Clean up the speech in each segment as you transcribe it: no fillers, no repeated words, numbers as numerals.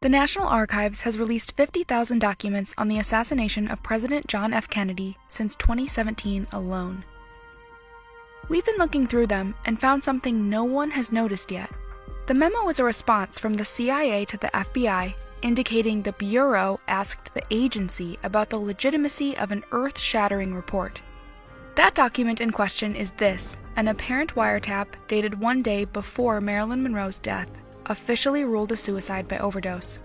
The National Archives has released 50,000 documents on the assassination of President John F. Kennedy since 2017 alone. We've been looking through them and found something no one has noticed yet. The memo is a response from the CIA to the FBI, indicating the Bureau asked the agency about the legitimacy of an earth-shattering report. That document in question is this, an apparent wiretap dated one day before Marilyn Monroe's death, officially ruled a suicide by overdose.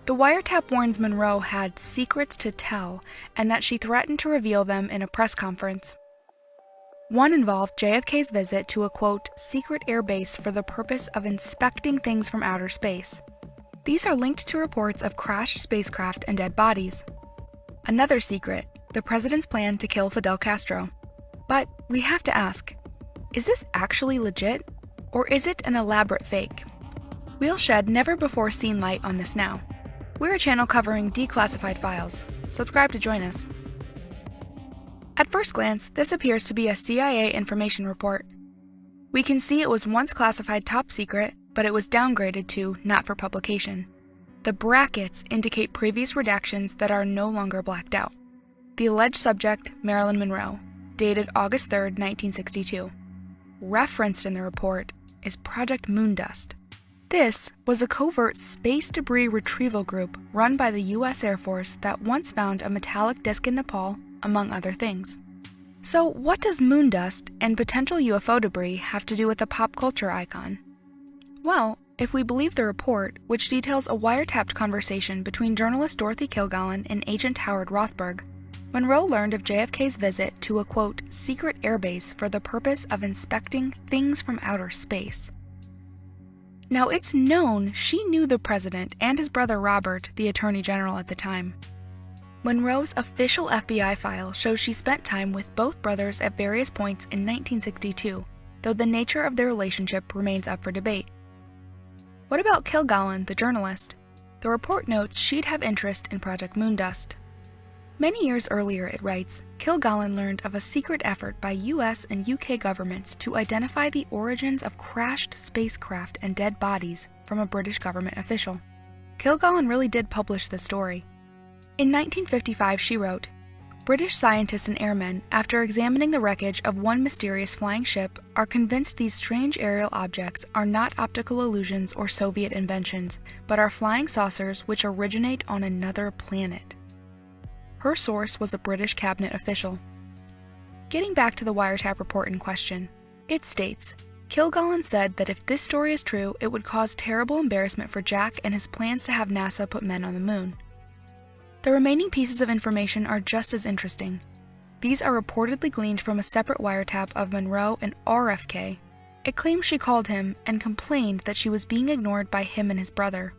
The wiretap warns Monroe had secrets to tell and that she threatened to reveal them in a press conference. One involved JFK's visit to a, quote, secret airbase for the purpose of inspecting things from outer space. These are linked to reports of crashed spacecraft and dead bodies. Another secret, the president's plan to kill Fidel Castro. But we have to ask, is this actually legit, or is it an elaborate fake? We'll shed never-before-seen light on this now. We're a channel covering declassified files. Subscribe to join us. At first glance, this appears to be a CIA information report. We can see it was once classified top secret, but it was downgraded to not for publication. The brackets indicate previous redactions that are no longer blacked out. The alleged subject, Marilyn Monroe, dated August 3, 1962. Referenced in the report is Project Moondust. This was a covert space debris retrieval group run by the U.S. Air Force that once found a metallic disc in Nepal, among other things. So what does moondust and potential UFO debris have to do with a pop culture icon? Well, if we believe the report, which details a wiretapped conversation between journalist Dorothy Kilgallen and Agent Howard Rothberg, Monroe learned of JFK's visit to a, quote, secret airbase for the purpose of inspecting things from outer space. Now, it's known she knew the president and his brother Robert, the attorney general at the time. Monroe's official FBI file shows she spent time with both brothers at various points in 1962, though the nature of their relationship remains up for debate. What about Kilgallen, the journalist? The report notes she'd have interest in Project Moondust. Many years earlier, it writes, Kilgallen learned of a secret effort by US and UK governments to identify the origins of crashed spacecraft and dead bodies from a British government official. Kilgallen really did publish the story. In 1955, she wrote, British scientists and airmen, after examining the wreckage of one mysterious flying ship, are convinced these strange aerial objects are not optical illusions or Soviet inventions, but are flying saucers which originate on another planet. Her source was a British cabinet official. Getting back to the wiretap report in question, it states, Kilgallen said that if this story is true, it would cause terrible embarrassment for Jack and his plans to have NASA put men on the moon. The remaining pieces of information are just as interesting. These are reportedly gleaned from a separate wiretap of Monroe and RFK. It claims she called him and complained that she was being ignored by him and his brother.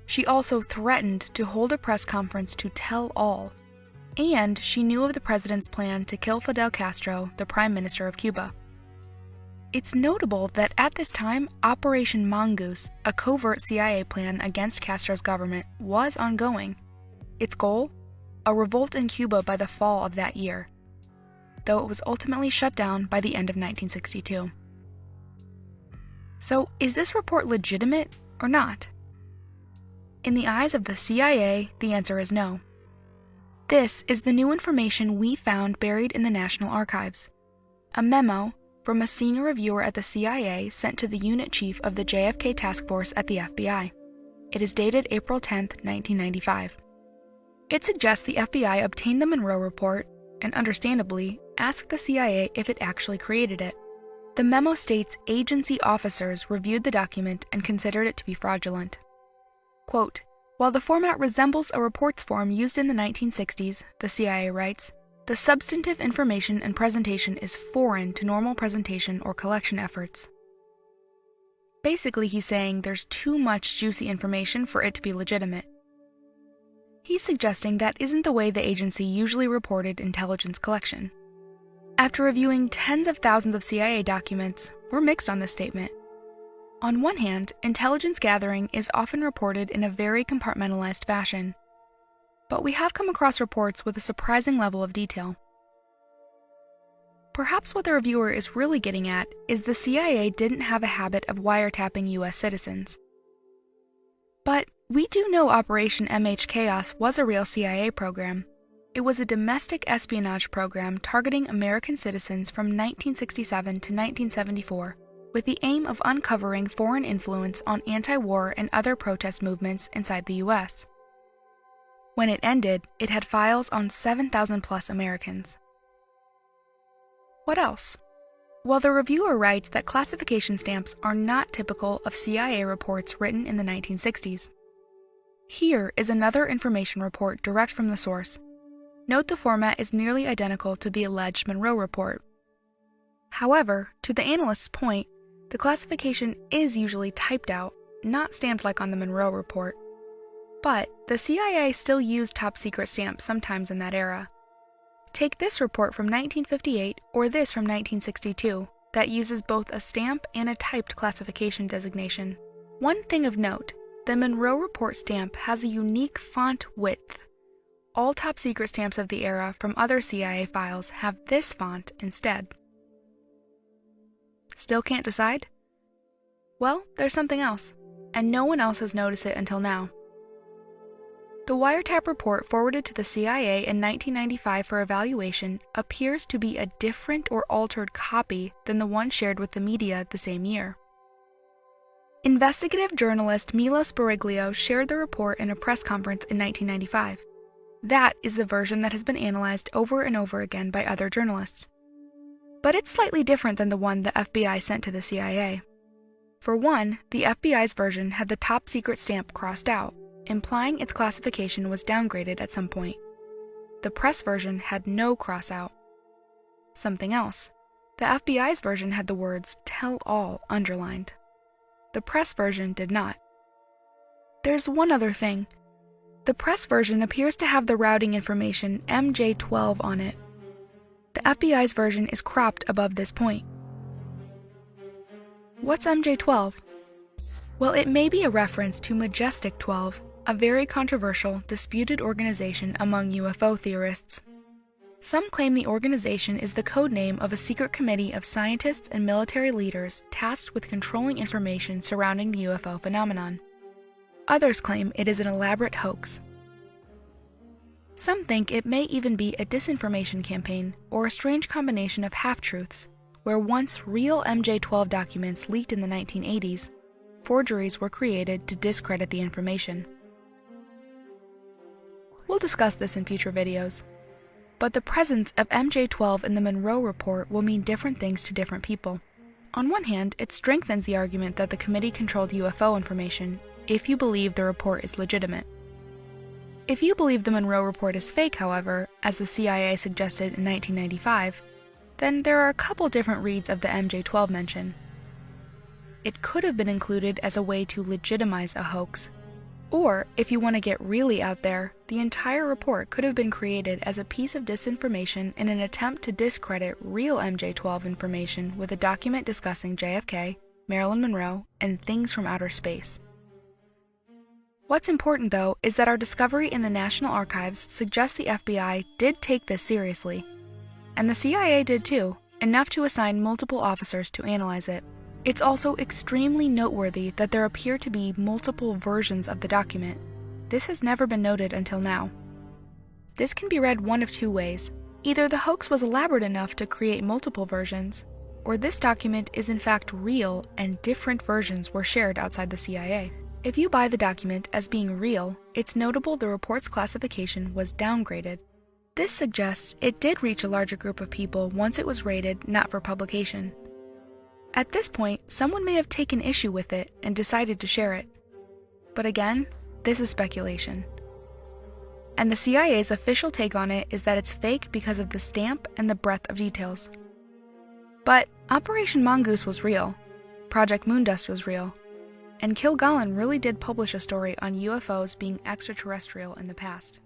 She also threatened to hold a press conference to tell all. And she knew of the president's plan to kill Fidel Castro, the Prime Minister of Cuba. It's notable that at this time, Operation Mongoose, a covert CIA plan against Castro's government, was ongoing. Its goal? A revolt in Cuba by the fall of that year, though it was ultimately shut down by the end of 1962. So, is this report legitimate or not? In the eyes of the CIA, the answer is no. This is the new information we found buried in the National Archives. A memo from a senior reviewer at the CIA sent to the unit chief of the JFK task force at the FBI. It is dated April 10, 1995. It suggests the FBI obtained the Monroe report and, understandably, asked the CIA if it actually created it. The memo states agency officers reviewed the document and considered it to be fraudulent. Quote, while the format resembles a reports form used in the 1960s, the CIA writes, the substantive information and presentation is foreign to normal presentation or collection efforts. Basically, he's saying there's too much juicy information for it to be legitimate. He's suggesting that isn't the way the agency usually reported intelligence collection. After reviewing tens of thousands of CIA documents, we're mixed on this statement. On one hand, intelligence gathering is often reported in a very compartmentalized fashion, but we have come across reports with a surprising level of detail. Perhaps what the reviewer is really getting at is the CIA didn't have a habit of wiretapping US citizens. But We do know Operation MH Chaos was a real CIA program. It was a domestic espionage program targeting American citizens from 1967 to 1974, with the aim of uncovering foreign influence on anti-war and other protest movements inside the U.S. When it ended, it had files on 7,000 plus Americans. What else? Well, the reviewer writes that classification stamps are not typical of CIA reports written in the 1960s. Here is another information report direct from the source. Note the format is nearly identical to the alleged Monroe report. However, to the analyst's point, the classification is usually typed out, not stamped like on the Monroe report. But the CIA still used top-secret stamps sometimes in that era. Take this report from 1958 or this from 1962 that uses both a stamp and a typed classification designation. One thing of note, the Monroe report stamp has a unique font width. All top-secret stamps of the era from other CIA files have this font instead. Still can't decide? Well, there's something else, and no one else has noticed it until now. The wiretap report forwarded to the CIA in 1995 for evaluation appears to be a different or altered copy than the one shared with the media the same year. Investigative journalist Milos Bariglio shared the report in a press conference in 1995. That is the version that has been analyzed over and over again by other journalists. But it's slightly different than the one the FBI sent to the CIA. For one, the FBI's version had the top secret stamp crossed out, implying its classification was downgraded at some point. The press version had no cross out. Something else, the FBI's version had the words "Tell All" underlined. The press version did not. There's one other thing. The press version appears to have the routing information MJ12 on it. The FBI's version is cropped above this point. What's MJ12? Well, it may be a reference to Majestic 12, a very controversial, disputed organization among UFO theorists. Some claim the organization is the code name of a secret committee of scientists and military leaders tasked with controlling information surrounding the UFO phenomenon. Others claim it is an elaborate hoax. Some think it may even be a disinformation campaign or a strange combination of half-truths, where once real MJ12 documents leaked in the 1980s, forgeries were created to discredit the information. We'll discuss this in future videos. But the presence of MJ12 in the Monroe report will mean different things to different people. On one hand, it strengthens the argument that the committee controlled UFO information, if you believe the report is legitimate. If you believe the Monroe report is fake, however, as the CIA suggested in 1995, then there are a couple different reads of the MJ12 mention. It could have been included as a way to legitimize a hoax. Or, if you want to get really out there, the entire report could have been created as a piece of disinformation in an attempt to discredit real MJ12 information with a document discussing JFK, Marilyn Monroe, and things from outer space. What's important, though, is that our discovery in the National Archives suggests the FBI did take this seriously. And the CIA did too, enough to assign multiple officers to analyze it. It's also extremely noteworthy that there appear to be multiple versions of the document. This has never been noted until now. This can be read one of two ways. Either the hoax was elaborate enough to create multiple versions, or this document is in fact real and different versions were shared outside the CIA. If you buy the document as being real, it's notable the report's classification was downgraded. This suggests it did reach a larger group of people once it was rated not for publication. At this point, someone may have taken issue with it and decided to share it. But again, this is speculation. And the CIA's official take on it is that it's fake because of the stamp and the breadth of details. But Operation Mongoose was real, Project Moondust was real, and Kilgallen really did publish a story on UFOs being extraterrestrial in the past.